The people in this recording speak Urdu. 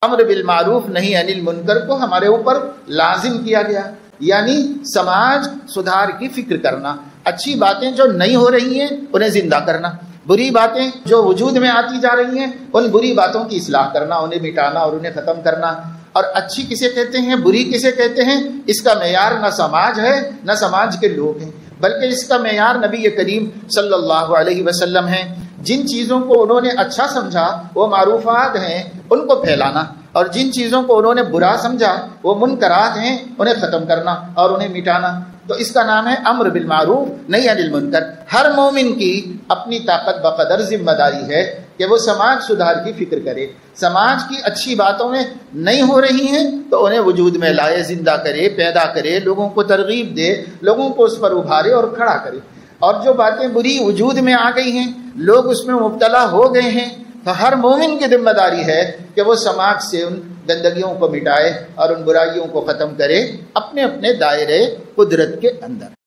امر بالمعروف نہی عن المنکر کو ہمارے اوپر لازم کیا گیا، یعنی سماج سدھار کی فکر کرنا، اچھی باتیں جو نہیں ہو رہی ہیں انہیں زندہ کرنا، بری باتیں جو وجود میں آتی جا رہی ہیں ان بری باتوں کی اصلاح کرنا، انہیں مٹانا اور انہیں ختم کرنا۔ اور اچھی کسے کہتے ہیں، بری کسے کہتے ہیں، اس کا معیار نہ سماج ہے نہ سماج کے لوگ ہیں، بلکہ اس کا معیار نبی کریم صلی اللہ علیہ وسلم ہے۔ جن چیزوں کو انہوں نے اچھا سمجھا وہ معروفات ہیں، ان کو پھیلانا، اور جن چیزوں کو انہوں نے برا سمجھا وہ منکرات ہیں، انہیں ختم کرنا اور انہیں مٹانا۔ تو اس کا نام ہے امر بالمعروف نہی عن المنکر۔ ہر مومن کی اپنی طاقت بقدر ذمہ داری ہے کہ وہ سماج سدھار کی فکر کرے، سماج کی اچھی باتوں میں نہیں ہو رہی ہیں تو انہیں وجود میں لائے، زندہ کرے، پیدا کرے، لوگوں کو ترغیب دے، لوگوں کو اس پر ابھارے اور کھڑا کرے۔ اور جو باتیں بری وجود میں آ گئی ہیں، لوگ اس میں مبتلا ہو گئے ہیں، تو ہر مومن کی ذمہ داری ہے کہ وہ سماج سے ان گندگیوں کو مٹائے اور ان برائیوں کو ختم کرے اپنے اپنے دائرے قدرت کے اندر۔